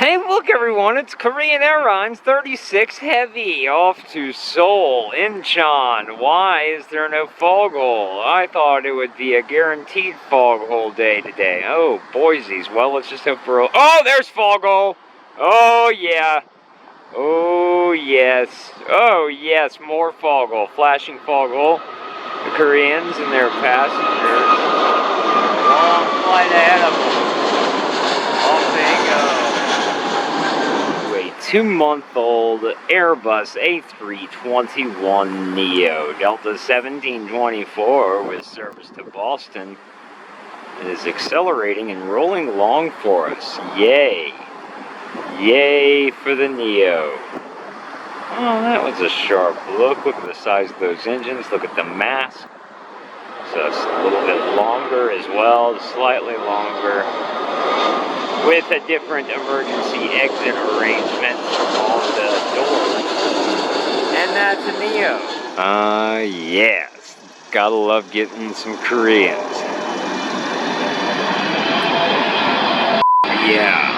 Hey, look everyone, it's Korean Airlines 36 Heavy off to Seoul, Incheon. Why is there no foghole? I thought it would be a guaranteed foghole day today. Oh, Boise's. Well, let's just hope for oh, there's foghole! Oh, yeah. Oh, yes. Oh, yes, more foghole. Flashing foghole. The Koreans and their passengers. Long flight ahead of them. Off they go. 2-month-old Airbus A321neo Delta 1724 with service to Boston. It is accelerating and rolling along for us. Yay! Yay for the neo. Oh, that was a sharp look. Look at the size of those engines. Look at the mass. So it's a little bit longer as well, slightly longer, with a different emergency exit arrangement on the doors. And that's a neo. Yes. Gotta love getting some Koreans. Yeah.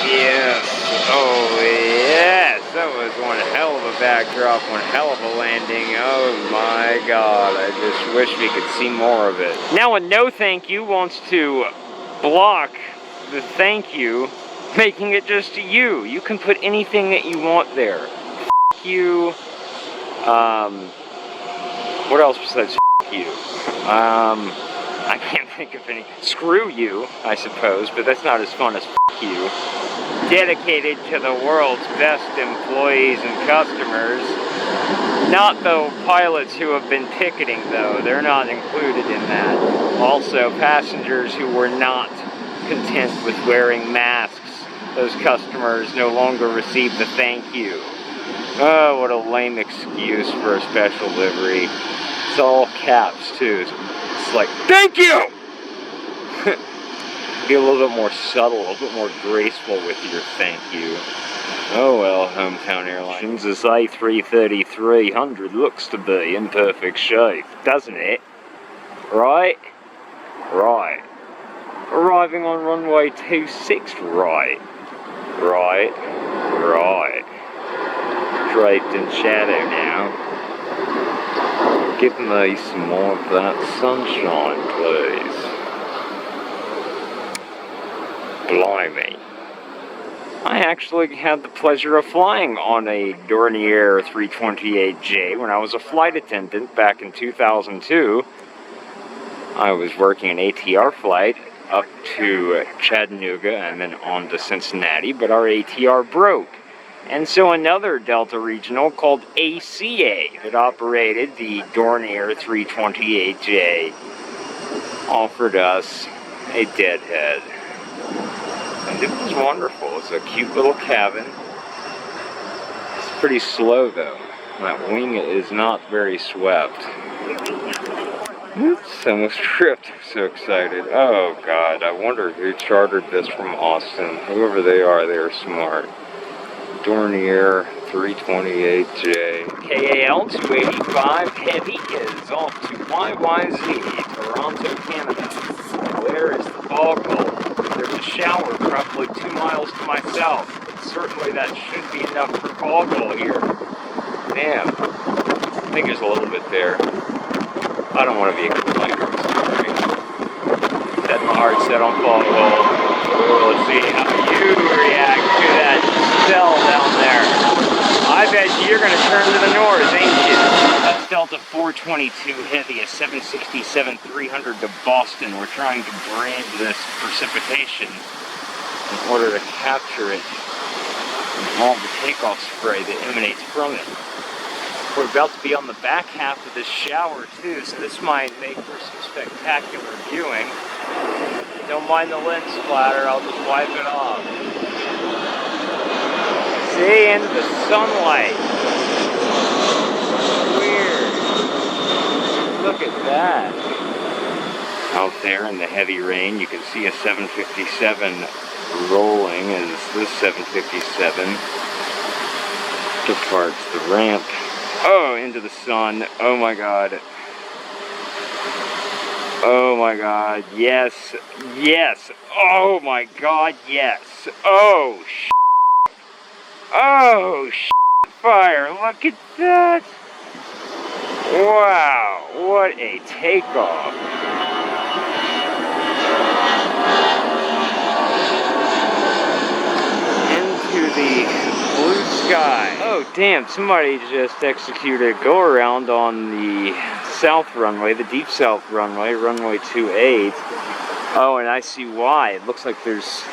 Yes. Oh, yes. That was one hell of a backdrop, one hell of a landing. Oh my God. I just wish we could see more of it. Now a no thank you wants to block the thank you, making it just you. You can put anything that you want there. F you. What else besides f you? I can't think of any. Screw you, I suppose, but that's not as fun as f you. Dedicated to the world's best employees and customers. Not the pilots who have been picketing, though. They're not included in that. Also, passengers who were not content with wearing masks. Those customers no longer receive the thank you. Oh, what a lame excuse for a special livery. It's all caps, too. It's like, thank you! Be a little bit more subtle, a little bit more graceful with your thank you. Oh well, Hometown Airlines. This A330-300 looks to be in perfect shape, doesn't it? Right? Right. Arriving on runway 26, right. Right. Right. Draped in shadow now. Give me some more of that sunshine, please. Blimey. I actually had the pleasure of flying on a Dornier 328J when I was a flight attendant back in 2002. I was working an ATR flight up to Chattanooga and then on to Cincinnati, but our ATR broke. And so another Delta regional called ACA that operated the Dornier 328J offered us a deadhead. And it was wonderful. It's a cute little cabin. It's pretty slow though. That wing is not very swept. Oops, almost tripped. I'm so excited. Oh God, I wonder who chartered this from Austin. Whoever they are smart. Dornier 328J. KAL 285 Heavy is off to YYZ, Toronto, Canada. Where is the foghole? There's a shower roughly 2 miles to my south. Certainly that should be enough for foghole here. Damn. I think there's a little bit there. I don't want to be a complainer. Set my heart set on foghole. Let's see how you react to that cell down there. I bet you're going to turn to the north, ain't you? That's Delta 422 Heavy, a 767-300 to Boston. We're trying to brand this precipitation in order to capture it and all the takeoff spray that emanates from it. We're about to be on the back half of this shower too, so this might make for some spectacular viewing. Don't mind the lens splatter, I'll just wipe it off. See, into the sunlight. Weird. Look at that. Out there in the heavy rain, you can see a 757 rolling as this 757 departs the ramp. Oh, into the sun. Oh my God. Oh my God, yes, yes, oh my God, yes, oh oh fire, look at that. Wow, what a takeoff. Into the blue sky. Oh damn, somebody just executed a go around on the south runway, the deep south runway, runway 28. Oh, and I see why. It looks like there's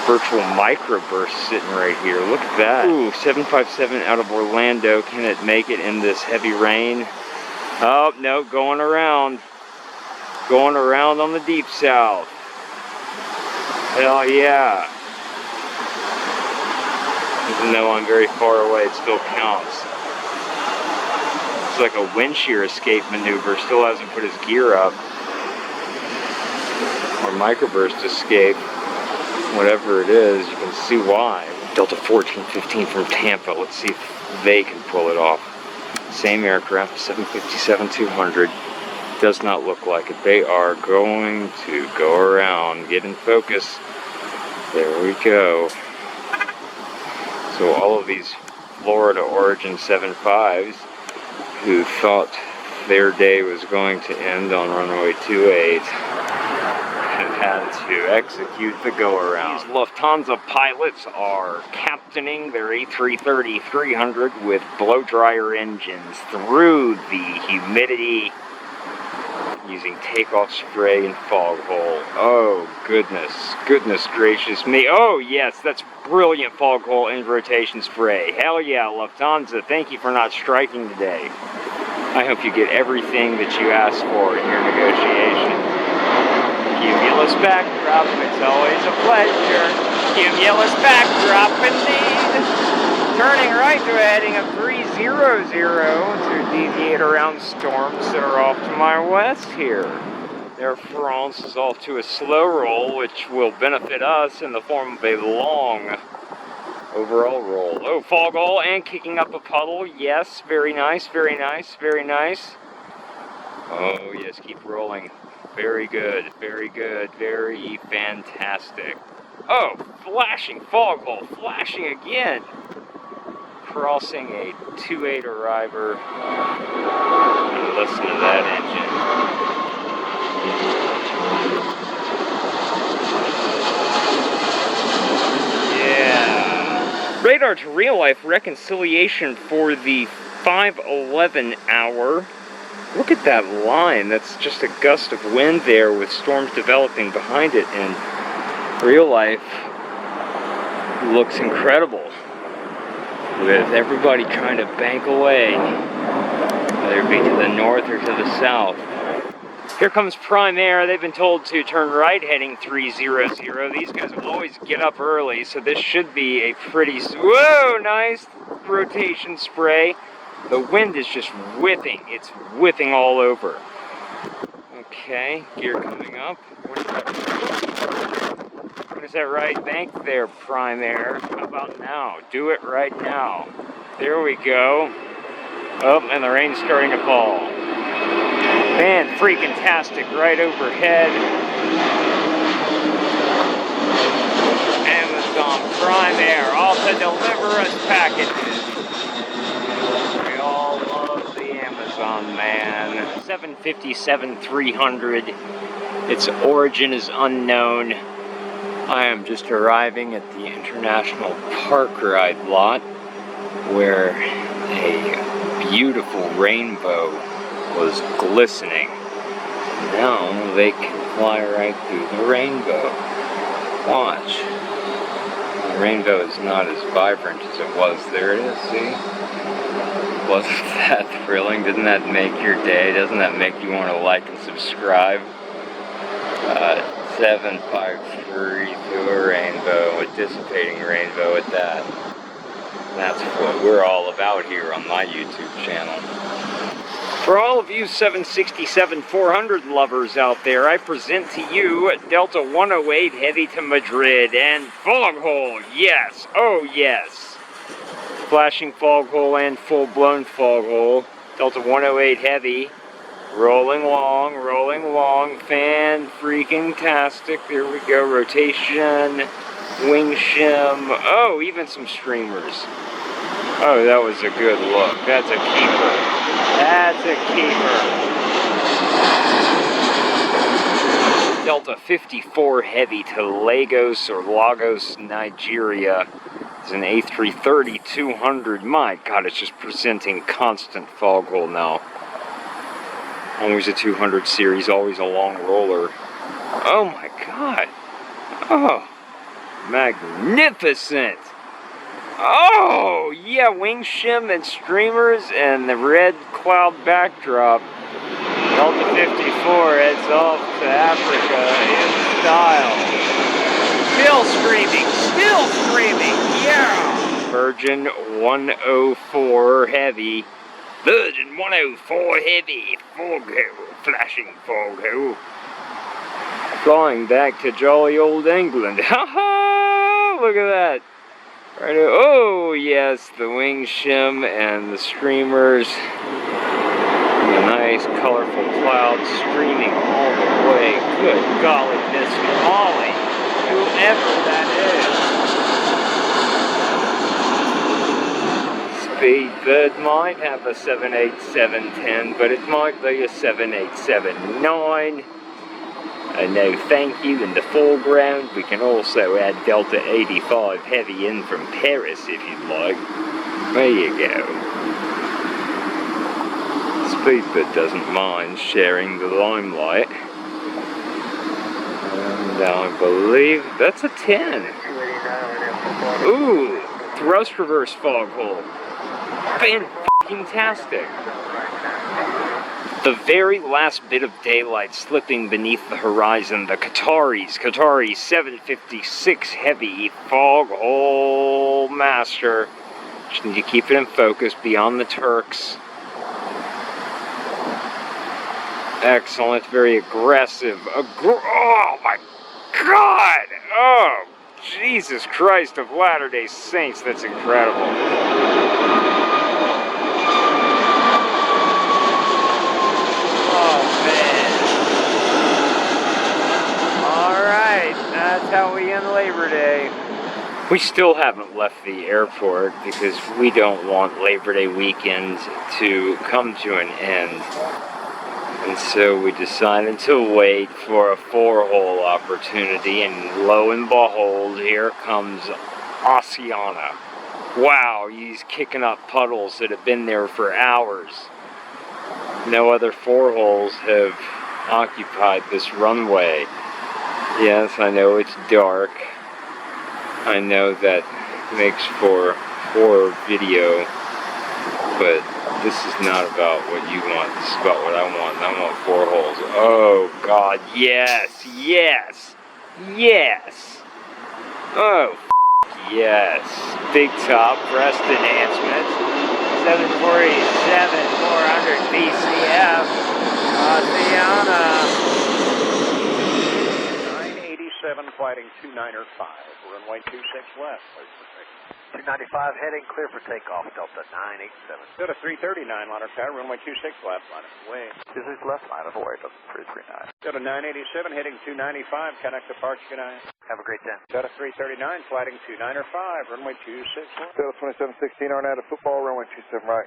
virtual microburst sitting right here. Look at that. Ooh, 757 out of Orlando. Can it make it in this heavy rain? Oh, no, going around. Going around on the deep south. Hell yeah. Even though I'm very far away, it still counts. It's like a wind shear escape maneuver. Still hasn't put his gear up. Or microburst escape. Whatever it is, you can see why. Delta 1415 from Tampa. Let's see if they can pull it off. Same aircraft, 757-200. Does not look like it. They are going to go around. Get in focus. There we go. So all of these Florida origin 75s who thought their day was going to end on runway 28 have had to execute the go-around. These Lufthansa pilots are captaining their A330-300 with blow-dryer engines through the humidity using takeoff spray and foghole. Oh, goodness gracious me. Oh, yes, that's brilliant foghole and rotation spray. Hell yeah, Lufthansa, thank you for not striking today. I hope you get everything that you asked for in your negotiation. Cumulus backdrop, it's always a pleasure. Cumulus backdrop indeed. Turning right to a heading of 300 to deviate around storms that are off to my west here. Air France is off to a slow roll, which will benefit us in the form of a long overall roll. Oh, foghole and kicking up a puddle. Yes, very nice, very nice, very nice. Oh, yes, keep rolling. Very good, very fantastic. Oh, flashing foghole, flashing again. Crossing a 2-8 arriver. And listen to that engine. Yeah. Radar to real life reconciliation for the 5:11 hour. Look at that line. That's just a gust of wind there with storms developing behind it, and real life looks incredible with everybody trying to bank away, whether it be to the north or to the south. Here comes Prime Air. They've been told to turn right heading 300. These guys always get up early, so this should be a pretty... Whoa, nice rotation spray. The wind is just whipping. It's whipping all over. Okay, gear coming up. What is that right bank there, Prime Air? How about now? Do it right now. There we go. Oh, and the rain's starting to fall. Man, freaking tastic right overhead. Amazon Prime Air, off to deliver us packages. We all love the Amazon, man. 757-300. Its origin is unknown. I am just arriving at the International Park Ride lot where a beautiful rainbow was glistening. Now they can fly right through the rainbow. Watch. The rainbow is not as vibrant as it was. There it is, see? Wasn't that thrilling? Didn't that make your day? Doesn't that make you want to like and subscribe? 753 through a rainbow, a dissipating rainbow at that. That's what we're all about here on my YouTube channel. For all of you 767-400 lovers out there, I present to you Delta 108 Heavy to Madrid and foghole, yes, oh yes. Flashing foghole and full-blown foghole. Delta 108 Heavy Rolling long, fan freaking tastic. There we go, rotation, wing shim, oh, even some streamers. Oh, that was a good look. That's a keeper. That's a keeper. Delta 54 Heavy to Lagos or Lagos, Nigeria. It's an A330 200. My God, it's just presenting constant foghole now. Always a 200 series, always a long roller. Oh my God. Oh, magnificent. Oh, yeah, wing shim and streamers and the red cloud backdrop. Delta 54 heads off to Africa in style. Still screaming, yeah! Virgin 104 Heavy. Virgin 104 Heavy, foghole, flashing foghole. Flying back to jolly old England. Ha ha! Look at that. Right, oh yes, the wing shim and the streamers. The nice colorful clouds streaming all the way. Good golly, Miss Molly. Whoever that is. Speedbird might have a 78710, but it might be a 787-9. No thank you. In the foreground, we can also add Delta 85 Heavy in from Paris if you'd like. There you go. Speedbird doesn't mind sharing the limelight. And I believe that's a 10. Ooh, thrust reverse foghole. Fantastic. The very last bit of daylight slipping beneath the horizon, the Qatari 756 Heavy foghole master. Just need to keep it in focus beyond the Turks. Excellent, very aggressive. Oh my God! Oh, Jesus Christ of Latter-day Saints, that's incredible. That's how we end Labor Day. We still haven't left the airport because we don't want Labor Day weekend to come to an end. And so we decided to wait for a four-hole opportunity, and lo and behold, here comes Oceana. Wow, he's kicking up puddles that have been there for hours. No other four holes have occupied this runway. Yes, I know it's dark. I know that makes for poor video, but this is not about what you want. This is about what I want. I want four holes. Oh, God, yes, yes, yes. Oh, yes. Big top, breast enhancement. 747, 400 BCF. Oceana. 987, flighting 295, runway 26 left. 295 heading, clear for takeoff, Delta 987. Delta 339, line of tower, runway 26 left, line of way. 26 left, line of way, Delta 339. Delta 987, heading 295, connect departure, good night. Have a great day. Delta 339, flighting 295, runway 26 left. Delta 2716, Arnett to football, runway 27 right.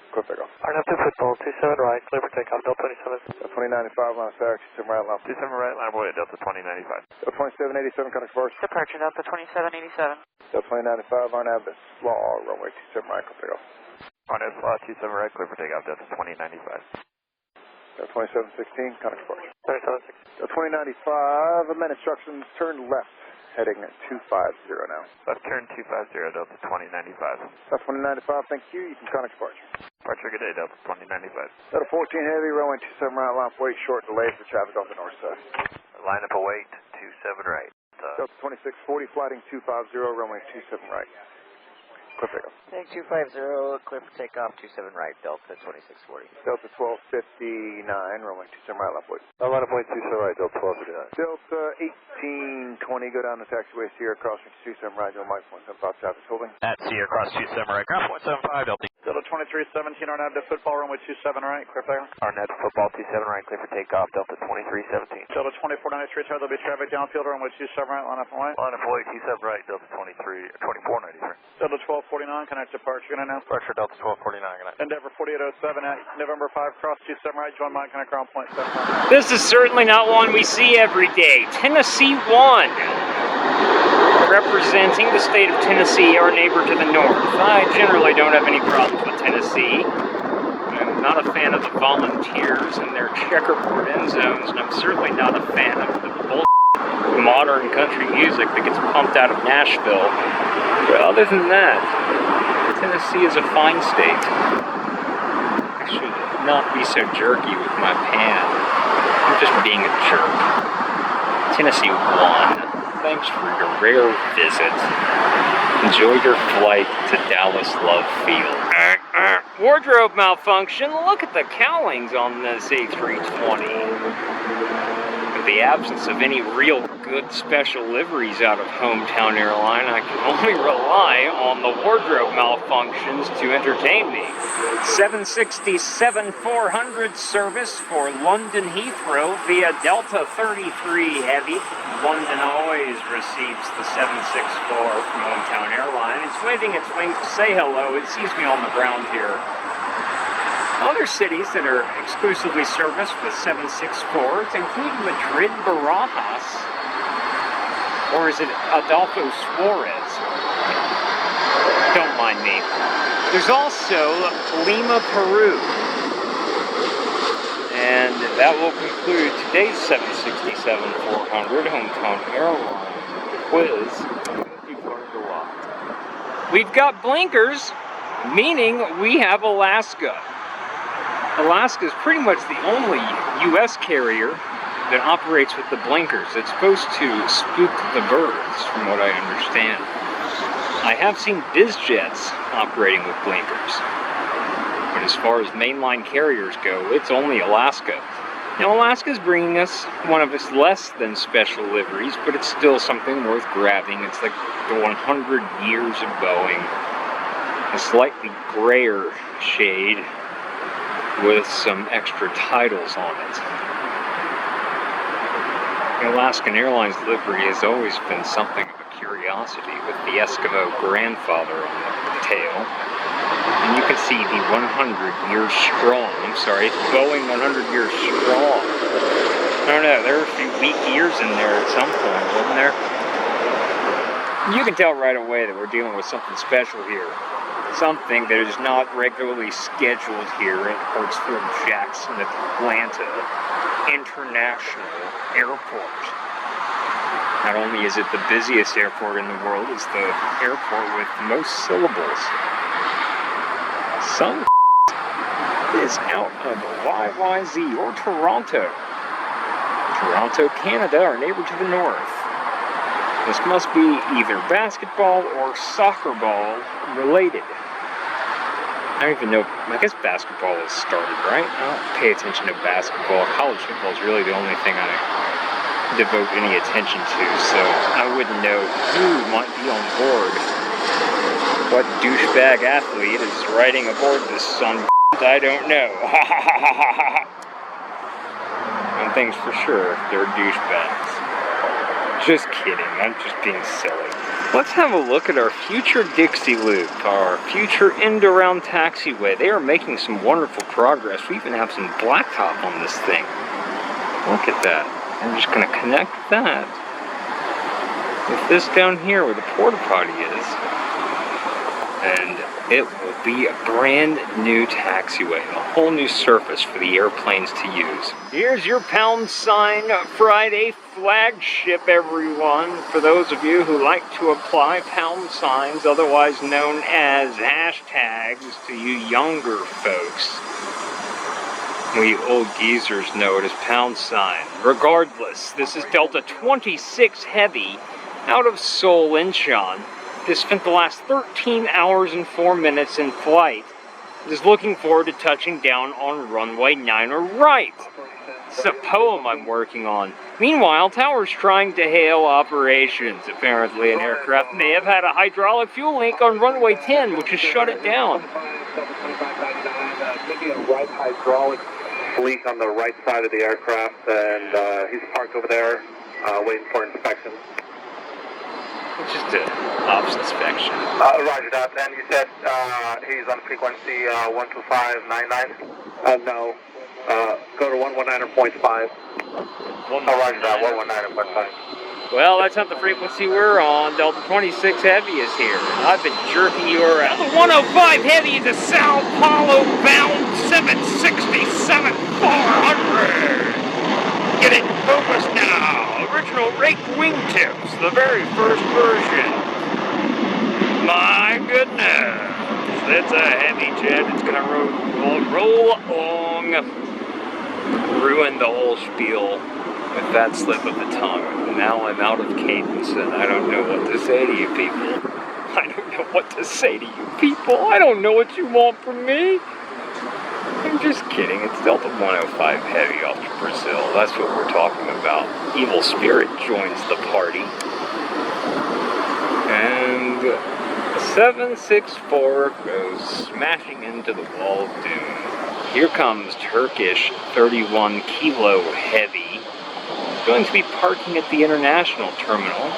Clear for takeoff. Arnett to football, 27 right, clear for takeoff, Delta 27. Delta 2095, line of tower, 27 right, line. 27 right, line of way, Delta 2095. Delta 2787, connect departure. Departure, Delta 2787. Delta 2095, Arnett to slaw, runway 27 right, clear for takeoff. Arnett slaw, 27 right, clear for takeoff, Delta 2095. Delta 2716, connect departure. 2716. Delta 2095, amend instructions, turn left. Heading at 250 now. Left turn 250, Delta 2095. Delta 2095, thank you. You can connect departure. Departure, good day, Delta 2095. Delta 14 Heavy, runway 27 right, line up wait, short delay for traffic on the north side. Line up await, 27 right. Delta 2640, flighting 250, runway 27 right. Clear for takeoff. Heading 250, clear for takeoff, 27 right, Delta 2640. Delta 1259, runway 27 right, line up wait. Line up wait, 27 right, Delta 1259. Delta 1820, go down the taxiway, Sierra crossing 27 right, no Mike 175, traffic holding. At Sierra cross 27 right, ground 175, Delta Delta 2317, RNAV to football runway 27 right, clear for takeoff. RNAV to football 27 right, clear for takeoff, Delta 2317. Delta 2493, there'll be traffic downfield, runway 27 right, line up and white. Line up away, 27 right, Delta 2493. Delta 1249, connect departure, gonna now. Departure, Delta 1249, good night. Endeavor 4807 at November 5, cross 27 right, join mine, connect ground point 7. This is certainly not one we see every day. Tennessee 1. Representing the state of Tennessee, our neighbor to the north. I generally don't have any problems with Tennessee. I'm not a fan of the Volunteers and their checkerboard end zones, and I'm certainly not a fan of the modern country music that gets pumped out of Nashville. But other than that, Tennessee is a fine state. I should not be so jerky with my pan. I'm just being a jerk. Tennessee 1. Thanks for your rare visit. Enjoy your flight to Dallas Love Field. Wardrobe malfunction. Look at the cowlings on this A320. In the absence of any real good special liveries out of Hometown Airline, I can only rely on the wardrobe malfunctions to entertain me. 767-400 service for London Heathrow via Delta 33 Heavy. London always receives the 764 from Hometown Airline. It's waving its wings to say hello. It sees me on the ground here. Other cities that are exclusively serviced with 764s include Madrid, Barajas, or is it Adolfo Suarez? Don't mind me. There's also Lima, Peru. And that will conclude today's 767-400 Hometown Airline quiz. You've learned a lot. We've got blinkers, meaning we have Alaska. Alaska is pretty much the only U.S. carrier that operates with the blinkers. It's supposed to spook the birds, from what I understand. I have seen BizJets operating with blinkers. But as far as mainline carriers go, it's only Alaska. Now, Alaska's bringing us one of its less than special liveries, but it's still something worth grabbing. It's like the 100 years of Boeing. A slightly grayer shade with some extra titles on it. The Alaskan Airlines livery has always been something of a curiosity, with the Eskimo grandfather on the tail. And you can see the 100 years strong. I'm sorry, it's Boeing 100 years strong. I don't know, there were a few weak years in there at some point, wasn't there? You can tell right away that we're dealing with something special here. Something that is not regularly scheduled here at Hartsfield-Jackson Atlanta International Airport. Not only is it the busiest airport in the world, it's the airport with the most syllables. Some is out of YYZ or Toronto. Toronto, Canada, our neighbor to the north. This must be either basketball or soccer ball related. I don't even know, I guess basketball has started, right? I don't pay attention to basketball. College football is really the only thing I devote any attention to, so I wouldn't know who might be on board. What douchebag athlete is riding aboard this son? I don't know. One thing's for sure, they're douchebags. Just kidding, I'm just being silly. Let's have a look at our future Dixie Loop, our future end-around taxiway. They are making some wonderful progress. We even have some blacktop on this thing. Look at that. I'm just going to connect that with this down here where the porta potty is. And it will be a brand new taxiway, a whole new surface for the airplanes to use. Here's your £! Friday flagship, everyone. For those of you who like to apply £, otherwise known as hashtags, to you younger folks. We old geezers know it as £. Regardless, this is Delta 26 Heavy out of Seoul, Incheon. Has spent the last 13 hours and 4 minutes in flight. Is looking forward to touching down on runway 9 or right. It's a poem I'm working on. Meanwhile, Tower's trying to hail operations. Apparently, an aircraft may have had a hydraulic fuel leak on runway 10, which has shut it down. Could be a right hydraulic leak on the right side of the aircraft, and he's parked over there, waiting for inspection. It's just an ops inspection. Roger that. And you said he's on frequency 12599? No. Go to 119.5. Roger that, 119.5. Well, that's not the frequency we're on. Delta 26 Heavy is here. I've been jerking you around. Delta 105 Heavy is a Sao Paulo bound 767-400. Get it focused now. Original rake wingtips, the very first version. My goodness. It's a heavy jet. It's going to roll along. Ruin the whole spiel with that slip of the tongue. Now I'm out of cadence and I don't know what to say to you people. I don't know what to say to you people. I don't know what you want from me. I'm just kidding. It's Delta 105 Heavy off to Brazil. That's what we're talking about. Evil Spirit joins the party. And 764 goes smashing into the wall of doom. Here comes Turkish 31 Kilo Heavy. Going to be parking at the international terminal.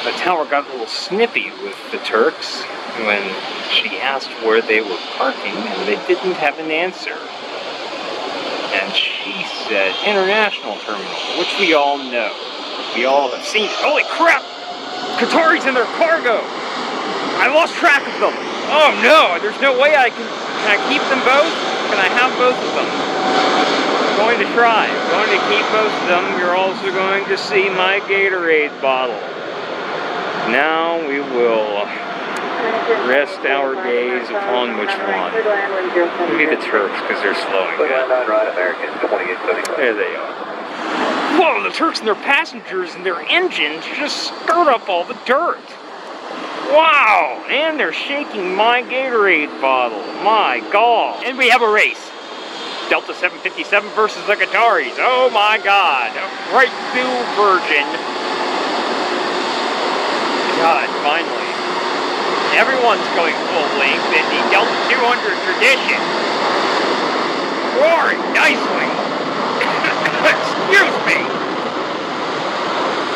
The tower got a little snippy with the Turks when she asked where they were parking and they didn't have an answer. And she said international terminal, which we all know. We all have seen it. Holy crap! Qataris in their cargo! I lost track of them! Oh no, there's no way can I keep them both? Can I have both of them? I'm going to try. I'm going to keep both of them. You're also going to see my Gatorade bottle. Now we will rest our gaze upon which one. Maybe the Turks, because they're slowing down. There they are. Whoa, the Turks and their passengers and their engines just stirred up all the dirt. Wow, and they're shaking my Gatorade bottle. My God. And we have a race. Delta 757 versus the Qataris. Oh my God. Right through Virgin. God, finally. Everyone's going full length in the Delta 200 tradition. Roaring nicely. Excuse me.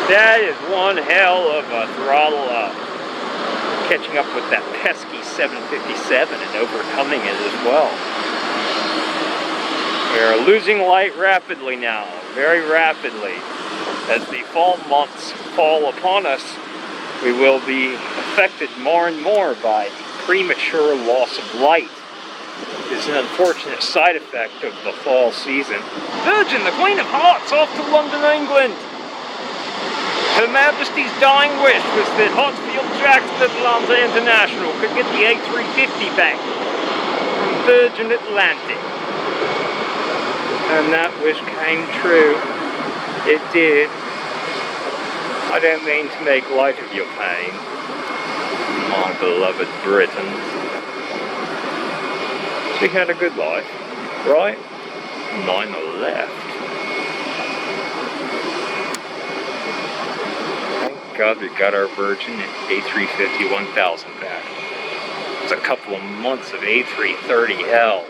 That is one hell of a throttle up. Catching up with that pesky 757 and overcoming it as well. We are losing light rapidly now, very rapidly. As the fall months fall upon us, we will be affected more and more by premature loss of light. It's an unfortunate side effect of the fall season. Virgin, the Queen of Hearts, off to London, England. Her Majesty's dying wish was that Hartsfield-Jackson Atlanta International could get the A350 back from Virgin Atlantic. And that wish came true. It did. I don't mean to make light of your pain, my beloved Britons. She had a good life, right? Mine left. Thank God we got our Virgin A350 1000 back. It's a couple of months of A330 hell.